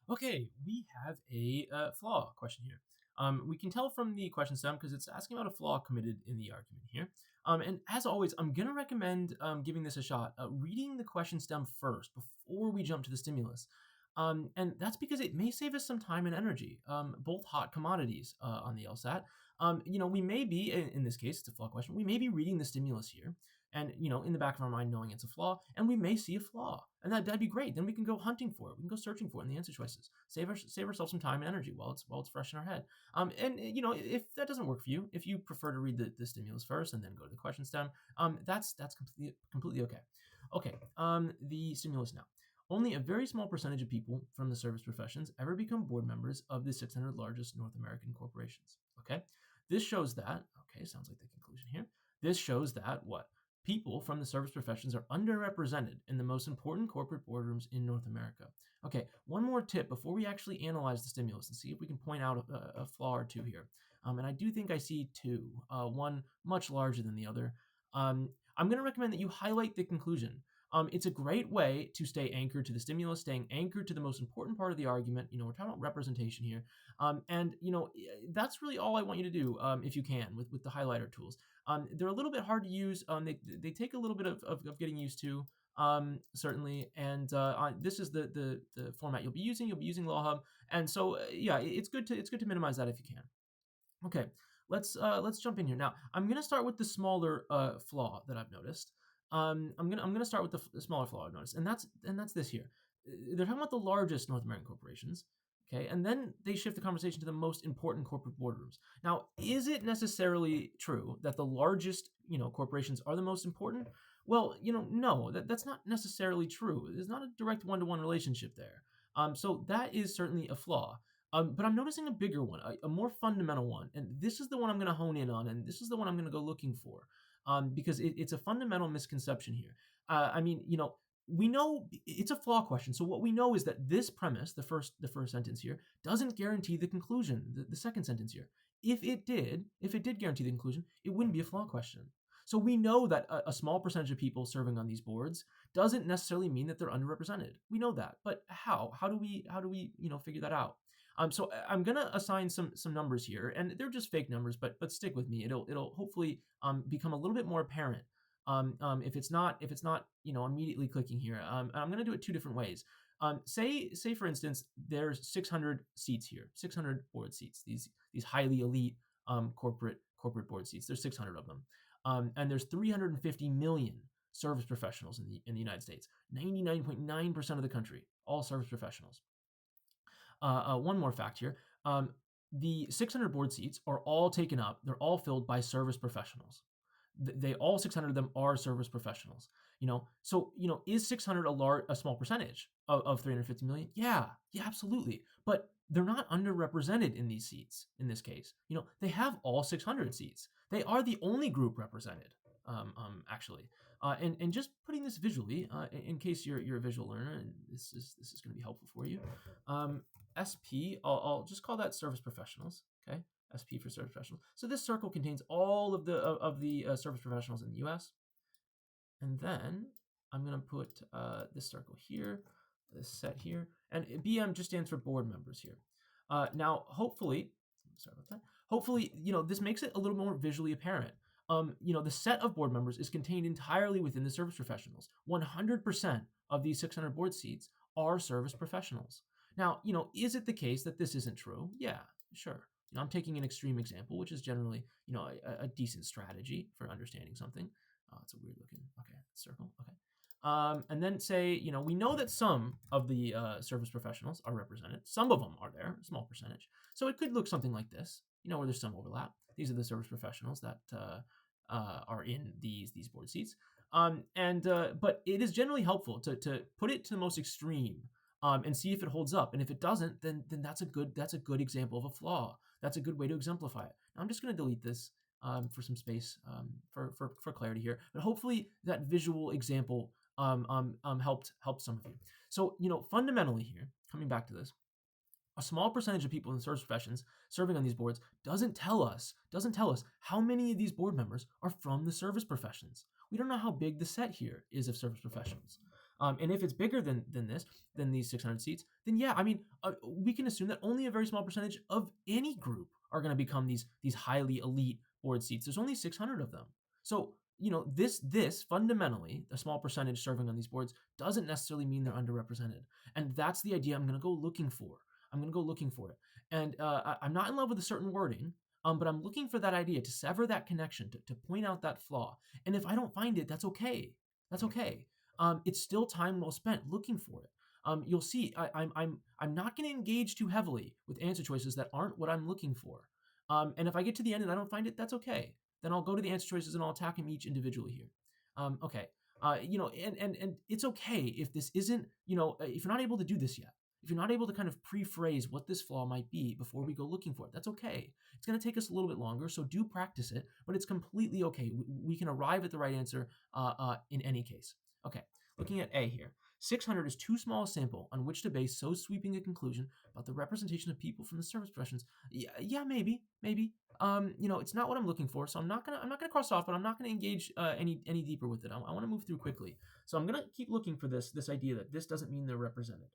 Okay, we have a flaw question here. We can tell from the question stem because it's asking about a flaw committed in the argument here. And as always, I'm going to recommend giving this a shot, reading the question stem first before we jump to the stimulus. And that's because it may save us some time and energy, both hot commodities on the LSAT. We may be, in this case, it's a flaw question, we may be reading the stimulus here and in the back of our mind knowing it's a flaw, and we may see a flaw, and that'd be great. Then we can go hunting for it, we can go searching for it in the answer choices, save ourselves some time and energy while it's fresh in our head. And if that doesn't work for you, if you prefer to read the stimulus first and then go to the question stem, that's completely okay. Okay, the stimulus now. Only a very small percentage of people from the service professions ever become board members of the 600 largest North American corporations. Okay, this shows that, okay, sounds like the conclusion here. This shows that what? People from the service professions are underrepresented in the most important corporate boardrooms in North America. Okay, one more tip before we actually analyze the stimulus and see if we can point out a flaw or two here. And I do think I see two, one much larger than the other. I'm going to recommend that you highlight the conclusion. It's a great way to stay anchored to the stimulus, staying anchored to the most important part of the argument. We're talking about representation here. That's really all I want you to do, if you can, with the highlighter tools. They're a little bit hard to use. They take a little bit of getting used to, certainly. And this is the format you'll be using. You'll be using LawHub, and so yeah, it's good to minimize that if you can. Okay, let's jump in here now. I'm gonna start with the smaller flaw that I've noticed. I'm gonna start with the smaller flaw I've noticed, and that's this here. They're talking about the largest North American corporations. Okay, and then they shift the conversation to the most important corporate boardrooms. Now, is it necessarily true that the largest, corporations are the most important? Well, no, that's not necessarily true. There's not a direct one-to-one relationship there. So that is certainly a flaw. But I'm noticing a bigger one, a more fundamental one, and this is the one I'm going to hone in on, and this is the one I'm going to go looking for, because it's a fundamental misconception here. We know it's a flaw question. So what we know is that this premise, the first sentence here, doesn't guarantee the conclusion. The second sentence here, if it did guarantee the conclusion, it wouldn't be a flaw question. So we know that a small percentage of people serving on these boards doesn't necessarily mean that they're underrepresented. We know that, but how? How do we figure that out? So I'm gonna assign some numbers here, and they're just fake numbers, but stick with me. It'll hopefully become a little bit more apparent, if it's not immediately clicking here. And I'm gonna do it two different ways. Say for instance, there's 600 seats here, 600 board seats. These highly elite corporate board seats. There's 600 of them, and there's 350 million service professionals in the United States. 99.9% of the country, all service professionals. One more fact here. The 600 board seats are all taken up. They're all filled by service professionals. They all 600 of them are service professionals. So is 600 a small percentage of 350 million? Yeah, absolutely. But they're not underrepresented in these seats. In this case, they have all 600 seats. They are the only group represented. Actually, and just putting this visually, in case you're a visual learner, and this is going to be helpful for you. SP, I'll just call that service professionals. Okay, SP for service professionals. So this circle contains all of the service professionals in the U.S. And then I'm going to put this circle here, this set here, and BM just stands for board members here. Now, hopefully, sorry about that. Hopefully, this makes it a little more visually apparent. The set of board members is contained entirely within the service professionals. 100% of these 600 board seats are service professionals. Now, is it the case that this isn't true? Yeah, sure. I'm taking an extreme example, which is generally, a decent strategy for understanding something. It's a weird looking, okay, circle, okay. And then say, we know that some of the service professionals are represented. Some of them are there, a small percentage. So it could look something like this, where there's some overlap. These are the service professionals that are in these board seats. But it is generally helpful to put it to the most extreme, and see if it holds up. And if it doesn't, then that's a good example of a flaw. That's a good way to exemplify it. Now I'm just going to delete this for some space, for clarity here. But hopefully that visual example helped some of you. So fundamentally here, coming back to this, a small percentage of people in the service professions serving on these boards doesn't tell us how many of these board members are from the service professions. We don't know how big the set here is of service professionals. And if it's bigger than these 600 seats, then yeah, I mean, we can assume that only a very small percentage of any group are going to become these highly elite board seats. There's only 600 of them. So, this fundamentally, a small percentage serving on these boards doesn't necessarily mean they're underrepresented. And that's the idea I'm going to go looking for. I'm going to go looking for it. And I'm not in love with a certain wording, but I'm looking for that idea to sever that connection, to point out that flaw. And if I don't find it, that's okay. That's okay. It's still time well spent looking for it. You'll see, I'm not going to engage too heavily with answer choices that aren't what I'm looking for. And if I get to the end and I don't find it, that's okay. Then I'll go to the answer choices and I'll attack them each individually here. Okay. And it's okay if this isn't, if you're not able to do this yet, if you're not able to kind of pre-phrase what this flaw might be before we go looking for it, that's okay. It's going to take us a little bit longer, so do practice it, but it's completely okay. We can arrive at the right answer in any case. Okay, looking at A here. 600 is too small a sample on which to base so sweeping a conclusion about the representation of people from the service professions. Yeah, maybe. It's not what I'm looking for, so I'm not gonna cross off, but I'm not gonna engage any deeper with it. I want to move through quickly, so I'm gonna keep looking for this idea that this doesn't mean they're represented.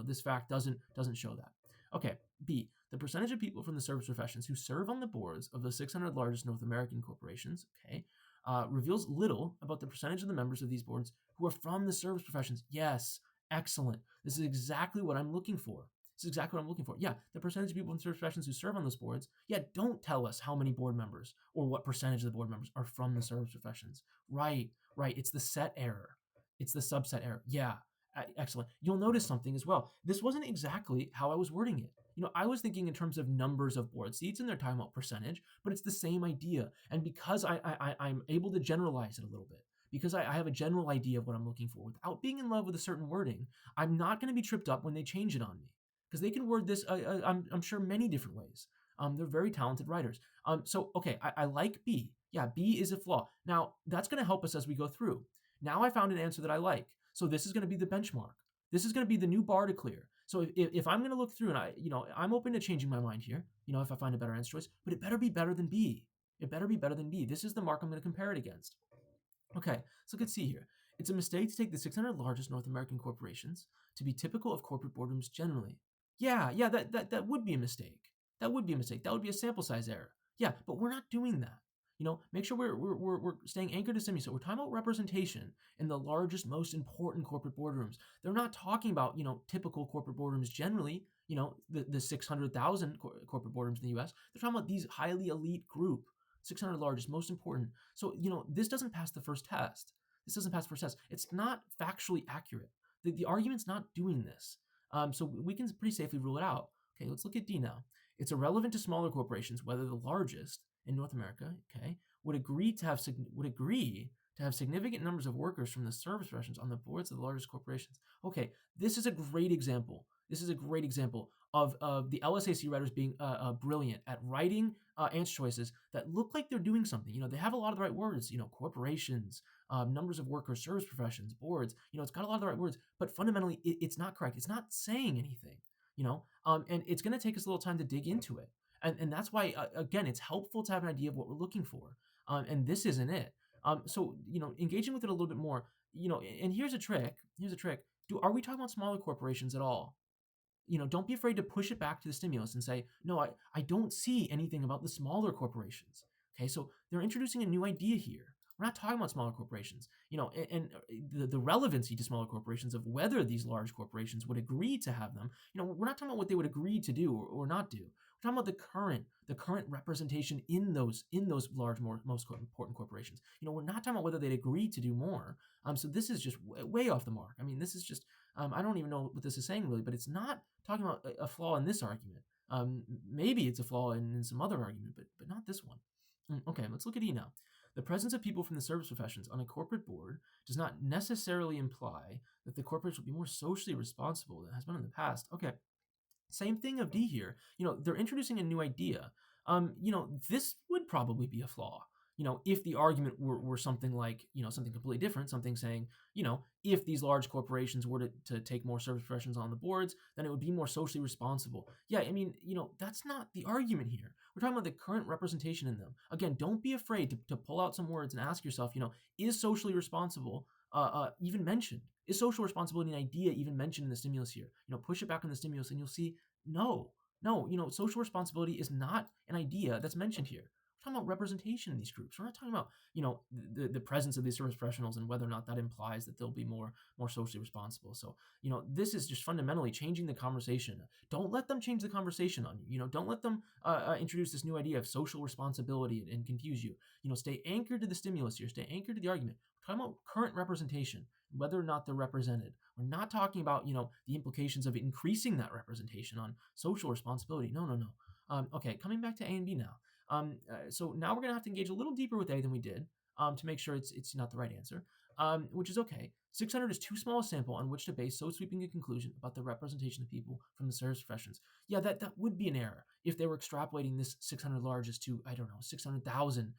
This fact doesn't show that. Okay, B, the percentage of people from the service professions who serve on the boards of the 600 largest North American corporations, reveals little about the percentage of the members of these boards who are from the service professions. Yes, excellent. This is exactly what I'm looking for. Yeah, the percentage of people in service professions who serve on those boards, yeah, don't tell us how many board members or what percentage of the board members are from the service professions. Right. It's the set error. It's the subset error. Yeah, excellent. You'll notice something as well. This wasn't exactly how I was wording it. I was thinking in terms of numbers of board seats, and they're talking about percentage, but it's the same idea. And because I'm able to generalize it a little bit, because I have a general idea of what I'm looking for without being in love with a certain wording, I'm not going to be tripped up when they change it on me, because they can word this, I'm sure, many different ways. They're very talented writers. Okay, I like B. Yeah, B is a flaw. Now, that's going to help us as we go through. Now I found an answer that I like. So this is going to be the benchmark. This is going to be the new bar to clear. So if I'm going to look through and I'm open to changing my mind here, if I find a better answer choice, but it better be better than B. It better be better than B. This is the mark I'm going to compare it against. Okay, so let's see here. It's a mistake to take the 600 largest North American corporations to be typical of corporate boardrooms generally. Yeah, that would be a mistake. That would be a mistake. That would be a sample size error. Yeah, but we're not doing that. Make sure we're staying anchored to SIMI. So we're talking about representation in the largest, most important corporate boardrooms. They're not talking about, typical corporate boardrooms generally, the 600,000 corporate boardrooms in the US. They're talking about these highly elite group, 600 largest, most important. So, this doesn't pass the first test. It's not factually accurate. The argument's not doing this. So we can pretty safely rule it out. Okay, let's look at D now. It's irrelevant to smaller corporations whether the largest in North America, would agree to have significant numbers of workers from the service professions on the boards of the largest corporations. Okay, this is a great example. Of the LSAC writers being brilliant at writing answer choices that look like they're doing something. They have a lot of the right words. Corporations, numbers of workers, service professions, boards. It's got a lot of the right words, but fundamentally, it's not correct. It's not saying anything. And it's going to take us a little time to dig into it. And that's why, again, it's helpful to have an idea of what we're looking for. And this isn't it. So, engaging with it a little bit more, and here's a trick. Are we talking about smaller corporations at all? Don't be afraid to push it back to the stimulus and say, no, I don't see anything about the smaller corporations. Okay, so they're introducing a new idea here. We're not talking about smaller corporations, and the relevancy to smaller corporations of whether these large corporations would agree to have them. We're not talking about what they would agree to do or not do. We're talking about the current representation in those large, most important corporations. We're not talking about whether they'd agree to do more. So this is just way off the mark. I mean, this is just I don't even know what this is saying really, but it's not talking about a flaw in this argument. Maybe it's a flaw in some other argument, but not this one. Okay, let's look at E now. The presence of people from the service professions on a corporate board does not necessarily imply that the corporates will be more socially responsible than has been in the past. Okay, same thing of D here. They're introducing a new idea. This would probably be a flaw. If the argument were something like, something completely different, something saying, if these large corporations were to take more service professions on the boards, then it would be more socially responsible. Yeah, I mean, that's not the argument here. We're talking about the current representation in them. Again, don't be afraid to pull out some words and ask yourself, is socially responsible even mentioned? Is social responsibility an idea even mentioned in the stimulus here? Push it back in the stimulus and you'll see no, no, social responsibility is not an idea that's mentioned here. We're talking about representation in these groups. We're not talking about, the presence of these service professionals and whether or not that implies that they'll be more socially responsible. So, this is just fundamentally changing the conversation. Don't let them change the conversation on you. Don't let them introduce this new idea of social responsibility and confuse you. Stay anchored to the stimulus here. Stay anchored to the argument. We're talking about current representation, whether or not they're represented. We're not talking about, the implications of increasing that representation on social responsibility. No, no, no. Okay, coming back to A and B now. So now we're going to have to engage a little deeper with A than we did to make sure it's not the right answer, which is okay. 600 is too small a sample on which to base so sweeping a conclusion about the representation of people from the service professions. Yeah, that would be an error if they were extrapolating this 600 largest to, I don't know, 600,000,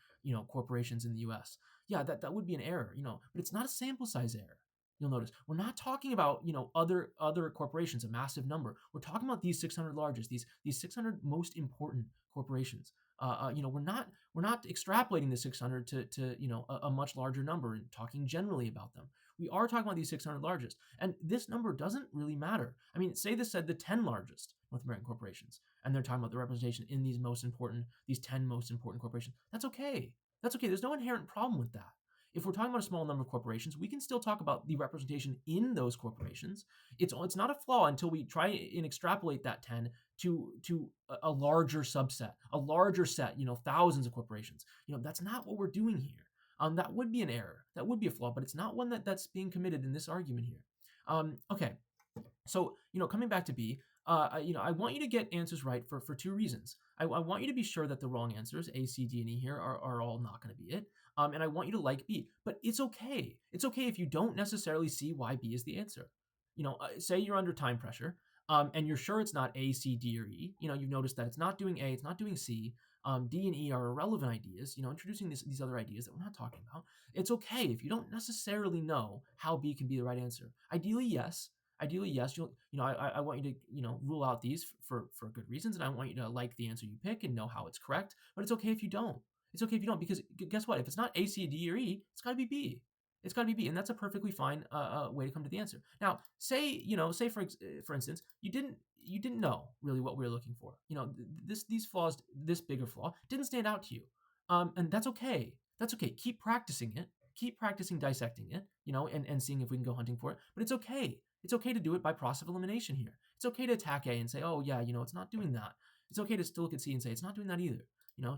corporations in the U.S. Yeah, that would be an error, but it's not a sample size error. You'll notice we're not talking about other corporations, a massive number. We're talking about these 600 largest, these 600 most important corporations. We're not extrapolating the 600 to a much larger number and talking generally about them. We are talking about these 600 largest, and this number doesn't really matter. I mean, say this said the 10 largest North American corporations, and they're talking about the representation in these 10 most important corporations. That's okay. That's okay. There's no inherent problem with that. If we're talking about a small number of corporations, we can still talk about the representation in those corporations. It's not a flaw until we try and extrapolate that 10 to a larger subset, a larger set, thousands of corporations. That's not what we're doing here. That would be an error. That would be a flaw, but it's not one that's being committed in this argument here. Okay, so coming back to B, I want you to get answers right for two reasons. I want you to be sure that the wrong answers, A, C, D, and E here, are all not going to be it. And I want you to like B, but it's okay. It's okay if you don't necessarily see why B is the answer. Say you're under time pressure, and you're sure it's not A, C, D, or E. You've noticed that it's not doing A, it's not doing C. D and E are irrelevant ideas. Introducing these other ideas that we're not talking about. It's okay if you don't necessarily know how B can be the right answer. Ideally, yes. I want you to, rule out these for good reasons, and I want you to like the answer you pick and know how it's correct. But it's okay if you don't. It's okay if you don't, because guess what? If it's not A, C, D, or E, it's got to be B. It's got to be B, and that's a perfectly fine way to come to the answer. Now, say for instance, you didn't know really what we were looking for. These flaws, this bigger flaw, didn't stand out to you, and that's okay. That's okay. Keep practicing it. Keep practicing dissecting it. And seeing if we can go hunting for it. But it's okay. It's okay to do it by process of elimination here. It's okay to attack A and say, oh yeah, it's not doing that. It's okay to still look at C and say it's not doing that either.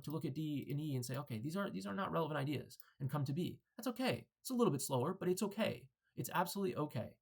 To look at D and E and say, okay, these are not relevant ideas, and come to B. That's okay. It's a little bit slower, but it's okay. It's absolutely okay.